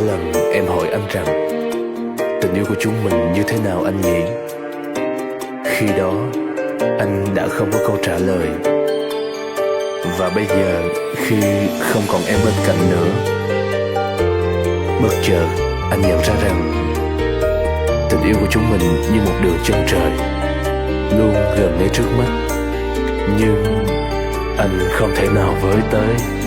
lần em hỏi anh rằng tình yêu của chúng mình như thế nào anh nhỉ? Khi đó anh đã không có câu trả lời. Và bây giờ khi không còn em bên cạnh nữa, bất chợt anh nhận ra rằng tình yêu của chúng mình như một đường chân trời, luôn gần ngay trước mắt, nhưng anh không thể nào với tới.